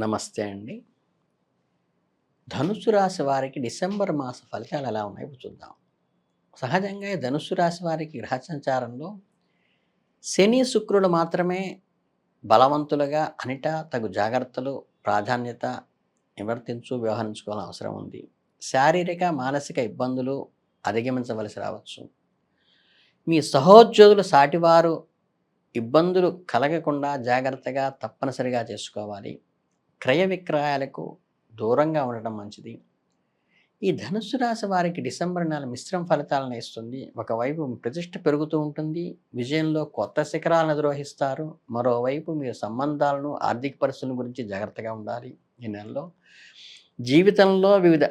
నమస్తే అండి. ధనుస్సు రాశి వారికి డిసెంబర్ మాస ఫలితాలు ఎలా ఉన్నాయో ఇప్పుడు చూద్దాం. సహజంగా ఈ ధనుస్సు రాశి వారికి గ్రహ సంచారంలో శని, శుక్రులు మాత్రమే బలవంతులుగా అన్నిటా తగు జాగ్రత్తలు, ప్రాధాన్యత వ్యవహరించుకోవాల్సిన అవసరం ఉంది. శారీరక, మానసిక ఇబ్బందులు అధిగమించవలసి రావచ్చు. మీ సహోద్యోగులు, సాటివారు ఇబ్బందులు కలగకుండా జాగ్రత్తగా తప్పనిసరిగా చేసుకోవాలి. క్రయ విక్రయాలకు దూరంగా ఉండటం మంచిది. ఈ ధనుస్సు రాశి వారికి డిసెంబర్ నెల మిశ్రమ ఫలితాలను ఇస్తుంది. ఒకవైపు మీ ప్రతిష్ట పెరుగుతూ ఉంటుంది. విజయంలో కొత్త శిఖరాలను అధిరోహిస్తారు. మరోవైపు మీరు సంబంధాలను, ఆర్థిక పరిస్థితుల గురించి జాగ్రత్తగా ఉండాలి. ఈ నెలలో జీవితంలో వివిధ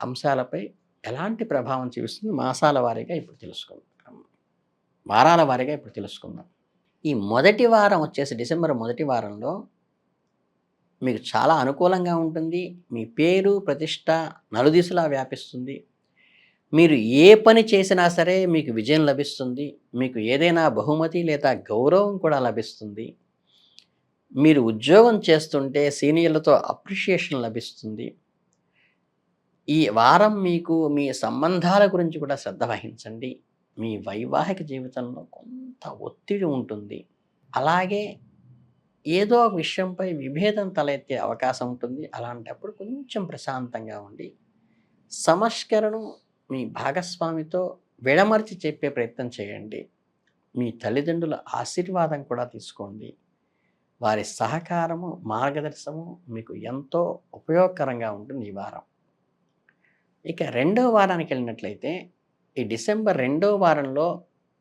అంశాలపై ఎలాంటి ప్రభావం చూపిస్తుంది మాసాల వారీగా ఇప్పుడు తెలుసుకుందాం. వారాల వారీగా ఇప్పుడు తెలుసుకుందాం. ఈ మొదటి వారం వచ్చేసి డిసెంబర్ మొదటి వారంలో మీకు చాలా అనుకూలంగా ఉంటుంది. మీ పేరు, ప్రతిష్ట నలుదిశలా వ్యాపిస్తుంది. మీరు ఏ పని చేసినా సరే మీకు విజయం లభిస్తుంది. మీకు ఏదైనా బహుమతి లేదా గౌరవం కూడా లభిస్తుంది. మీరు ఉద్యోగం చేస్తుంటే సీనియర్లతో అప్రిషియేషన్ లభిస్తుంది. ఈ వారం మీకు మీ సంబంధాల గురించి కూడా శ్రద్ధ వహించండి. మీ వైవాహిక జీవితంలో కొంత ఒత్తిడి ఉంటుంది. అలాగే ఏదో ఒక విషయంపై విభేదం తలెత్తే అవకాశం ఉంటుంది. అలాంటప్పుడు కొంచెం ప్రశాంతంగా ఉండి సమస్యలను మీ భాగస్వామితో విడమర్చి చెప్పే ప్రయత్నం చేయండి. మీ తల్లిదండ్రుల ఆశీర్వాదం కూడా తీసుకోండి. వారి సహకారము, మార్గదర్శనము మీకు ఎంతో ఉపయోగకరంగా ఉంటుంది ఈ వారం. ఇక రెండవ వారానికి వెళ్ళినట్లయితే ఈ డిసెంబర్ రెండవ వారంలో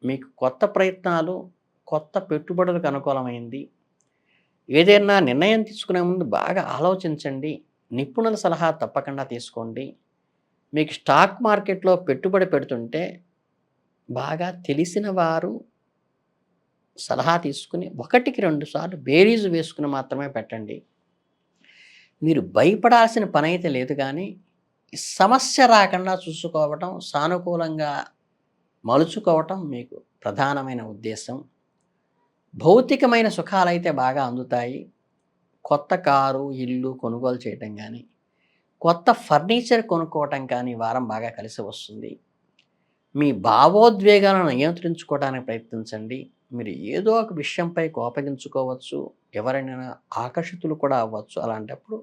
మీకు కొత్త ప్రయత్నాలు, కొత్త పెట్టుబడులకు అనుకూలమైంది. ఏదైనా నిర్ణయం తీసుకునే ముందు బాగా ఆలోచించండి. నిపుణుల సలహా తప్పకుండా తీసుకోండి. మీకు స్టాక్ మార్కెట్లో పెట్టుబడి పెడుతుంటే బాగా తెలిసిన వారు సలహా తీసుకుని 1కి 2 సార్లు బేరీజు వేసుకుని మాత్రమే పెట్టండి. మీరు భయపడాల్సిన పని అయితే లేదు కానీ ఈ సమస్య రాకుండా చూసుకోవటం, సానుకూలంగా మలుచుకోవటం మీకు ప్రధానమైన ఉద్దేశం. భౌతికమైన సుఖాలైతే బాగా అందుతాయి. కొత్త కారు, ఇల్లు కొనుగోలు చేయటం కానీ, కొత్త ఫర్నిచర్ కొనుక్కోవటం కానీ ఈ వారం బాగా కలిసి వస్తుంది. మీ భావోద్వేగాలను నియంత్రించుకోవడానికి ప్రయత్నించండి. మీరు ఏదో ఒక విషయంపై కోపగించుకోవచ్చు. ఎవరైనా ఆకర్షితులు కూడా అవ్వచ్చు. అలాంటప్పుడు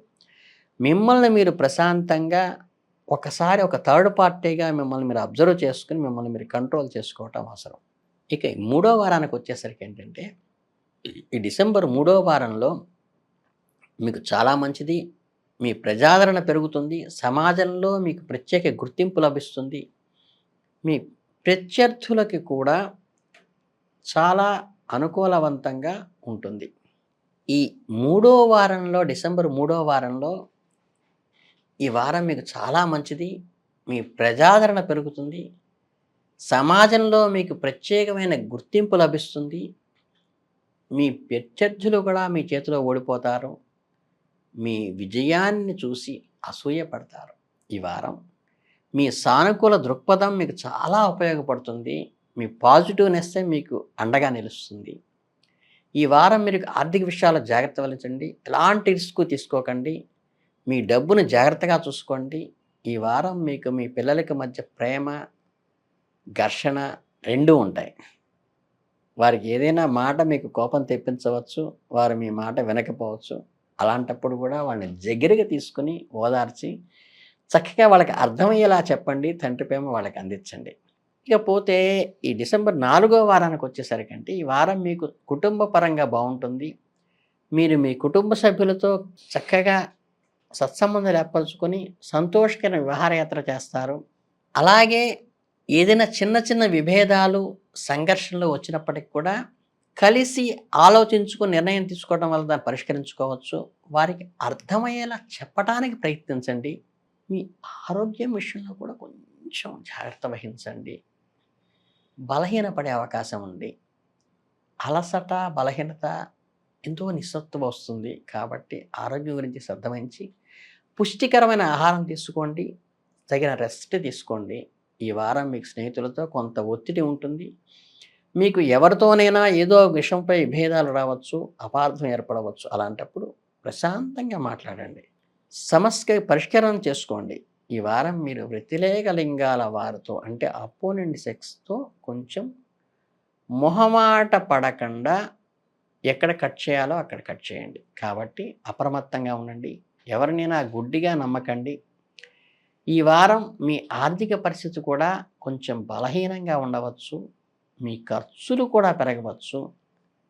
మిమ్మల్ని మీరు ప్రశాంతంగా ఒకసారి ఒక థర్డ్ పార్టీగా మిమ్మల్ని మీరు అబ్జర్వ్ చేసుకుని మిమ్మల్ని మీరు కంట్రోల్ చేసుకోవటం అవసరం. ఇక మూడో వారానికి వచ్చేసరికి ఏంటంటే ఈ డిసెంబర్ మూడో వారంలో మీకు చాలా మంచిది. మీ ప్రజాదరణ పెరుగుతుంది. సమాజంలో మీకు ప్రత్యేక గుర్తింపు లభిస్తుంది. మీ ప్రత్యర్థులకి కూడా చాలా అనుకూలవంతంగా ఉంటుంది. ఈ మూడో వారంలో డిసెంబర్ మూడో వారంలో ఈ వారం మీకు చాలా మంచిది. మీ ప్రజాదరణ పెరుగుతుంది. సమాజంలో మీకు ప్రత్యేకమైన గుర్తింపు లభిస్తుంది. మీ ప్రత్యర్థులు కూడా మీ చేతిలో ఓడిపోతారు. మీ విజయాన్ని చూసి అసూయపడతారు. ఈ వారం మీ సానుకూల దృక్పథం మీకు చాలా ఉపయోగపడుతుంది. మీ పాజిటివ్నెస్సే మీకు అండగా నిలుస్తుంది. ఈ వారం మీరు ఆర్థిక విషయాల్లో జాగ్రత్త వహించండి. ఎలాంటి రిస్క్ తీసుకోకండి. మీ డబ్బును జాగ్రత్తగా చూసుకోండి. ఈ వారం మీకు మీ పిల్లలకి మధ్య ప్రేమ, ఘర్షణ రెండూ ఉంటాయి. వారికి ఏదైనా మాట మీకు కోపం తెప్పించవచ్చు. వారు మీ మాట వినకపోవచ్చు. అలాంటప్పుడు కూడా వాళ్ళని దగ్గరగా తీసుకుని ఓదార్చి చక్కగా వాళ్ళకి అర్థమయ్యేలా చెప్పండి. తండ్రి ప్రేమ వాళ్ళకి అందించండి. ఇకపోతే ఈ డిసెంబర్ 4వ వారానికి వచ్చేసరికంటే ఈ వారం మీకు కుటుంబ పరంగా బాగుంటుంది. మీరు మీ కుటుంబ సభ్యులతో చక్కగా సత్సంబంధాలు ఏర్పరచుకొని సంతోషకరమైన విహారయాత్ర చేస్తారు. అలాగే ఏదైనా చిన్న చిన్న విభేదాలు, సంఘర్షణలు వచ్చినప్పటికి కూడా కలిసి ఆలోచించుకొని నిర్ణయం తీసుకోవడం వల్ల దాన్ని పరిష్కరించుకోవచ్చు. వారికి అర్థమయ్యేలా చెప్పటానికి ప్రయత్నించండి. మీ ఆరోగ్యం విషయంలో కూడా కొంచెం జాగ్రత్త వహించండి. బలహీనపడే అవకాశం ఉంది. అలసట, బలహీనత ఎంతో నిస్సత్తువ వస్తుంది. కాబట్టి ఆరోగ్యం గురించి శ్రద్ధ వహించి పుష్టికరమైన ఆహారం తీసుకోండి. తగిన రెస్ట్ తీసుకోండి. ఈ వారం మీకు స్నేహితులతో కొంత ఒత్తిడి ఉంటుంది. మీకు ఎవరితోనైనా ఏదో ఒక విషయంపై భేదాలు రావచ్చు, అపార్థం ఏర్పడవచ్చు. అలాంటప్పుడు ప్రశాంతంగా మాట్లాడండి. సమస్య పరిష్కారం చేసుకోండి. ఈ వారం మీరు వ్యతిరేక లింగాల వారితో అంటే అపోనెంట్ సెక్స్‌తో కొంచెం మొహమాట పడకుండా ఎక్కడ కట్ చేయాలో అక్కడ కట్ చేయండి. కాబట్టి అప్రమత్తంగా ఉండండి. ఎవరినైనా గుడ్డిగా నమ్మకండి. ఈ వారం మీ ఆర్థిక పరిస్థితి కూడా కొంచెం బలహీనంగా ఉండవచ్చు. మీ ఖర్చులు కూడా పెరగవచ్చు.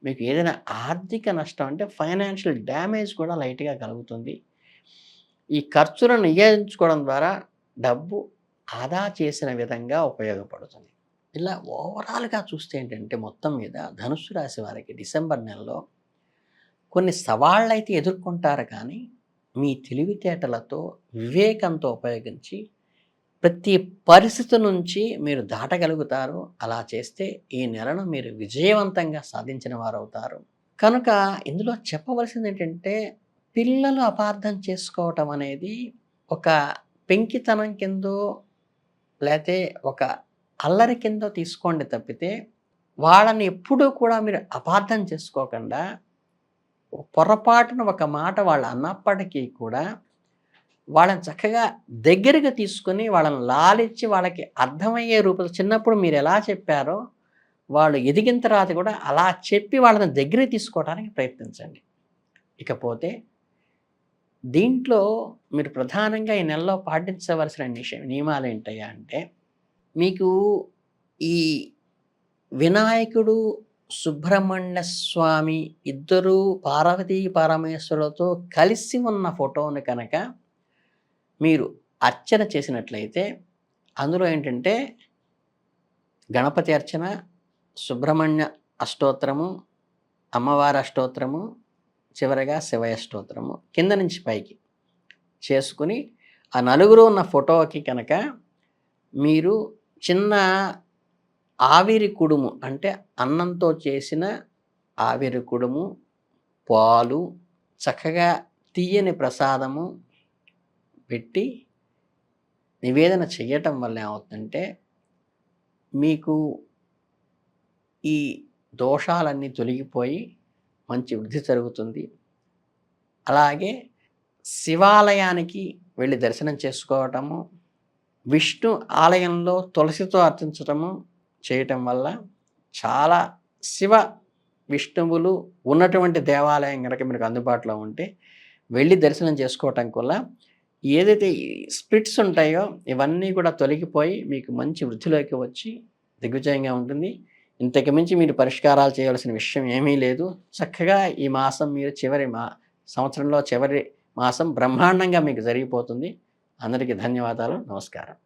మీకు ఏదైనా ఆర్థిక నష్టం అంటే ఫైనాన్షియల్ డ్యామేజ్ కూడా లైట్‌గా కలుగుతుంది. ఈ ఖర్చులను నియంత్రించుకోవడం ద్వారా డబ్బు ఆదా చేసిన విధంగా ఉపయోగపడుతుంది. ఇలా ఓవరాల్‌గా చూస్తే ఏంటంటే మొత్తం మీద ధనుస్సు రాశి వారికి డిసెంబర్ నెలలో కొన్ని సవాళ్ళైతే ఎదుర్కొంటారు కానీ, మీ తెలివితేటలతో, వివేకంతో ఉపయోగించి ప్రతి పరిస్థితి నుంచి మీరు దాటగలుగుతారు. అలా చేస్తే ఈ నెలను మీరు విజయవంతంగా సాధించిన వారవుతారు. కనుక ఇందులో చెప్పవలసిందేంటంటే, పిల్లలు అపార్థం చేసుకోవటం అనేది ఒక పెంకితనం కిందో, లేతే ఒక అల్లరి కిందో తీసుకోండి తప్పితే, వాళ్ళని ఎప్పుడూ కూడా మీరు అపార్థం చేసుకోకుండా, పొరపాటున ఒక మాట వాళ్ళు అన్నప్పటికీ కూడా, వాళ్ళని చక్కగా దగ్గరగా తీసుకొని, వాళ్ళని లాలించి, వాళ్ళకి అర్థమయ్యే రూపంలో చిన్నప్పుడు మీరెలా చెప్పారో, వాళ్ళు ఎదిగిన తర్వాత కూడా అలా చెప్పి వాళ్ళని దగ్గరికి తీసుకోవడానికి ప్రయత్నించండి. ఇకపోతే దీంట్లో మీరు ప్రధానంగా ఈ నెలలో పాటించవలసిన నియమాలేంటయ్యా అంటే, మీకు ఈ వినాయకుడు, సుబ్రహ్మణ్య స్వామి ఇద్దరూ పార్వతీ పరమేశ్వరులతో కలిసి ఉన్న ఫోటోని కనుక మీరు అర్చన చేసినట్లయితే, అందులో ఏంటంటే గణపతి అర్చన, సుబ్రహ్మణ్య అష్టోత్తరము, అమ్మవారి అష్టోత్తరము, చివరగా శివయ్య స్తోత్రము కింద నుంచి పైకి చేసుకుని, ఆ నలుగురు ఉన్న ఫోటోకి కనుక మీరు చిన్న ఆవిరి కుడుము అంటే అన్నంతో చేసిన ఆవిరి కుడుము, పాలు, చక్కగా తీయని ప్రసాదము పెట్టి నివేదన చెయ్యటం వల్ల ఏమవుతుందంటే, మీకు ఈ దోషాలన్నీ తొలగిపోయి మంచి వృద్ధి జరుగుతుంది. అలాగే శివాలయానికి వెళ్ళి దర్శనం చేసుకోవటము, విష్ణు ఆలయంలో తులసితో అర్చించటము చేయటం వల్ల చాలా శివ, విష్ణువులు ఉన్నటువంటి దేవాలయం గనక మీకు అందుబాటులో ఉంటే వెళ్ళి దర్శనం చేసుకోవటం వల్ల ఏదైతే ఈ స్ప్లిట్స్ ఉంటాయో ఇవన్నీ కూడా తొలగిపోయి మీకు మంచి వృద్ధిలోకి వచ్చి దిగ్విజయంగా ఉంటుంది. ఇంతకు మించి మీరు పరిష్కారాలు చేయవలసిన విషయం ఏమీ లేదు. చక్కగా ఈ మాసం మీరు సంవత్సరంలో చివరి మాసం బ్రహ్మాండంగా మీకు జరిగిపోతుంది. అందరికీ ధన్యవాదాలు. నమస్కారం.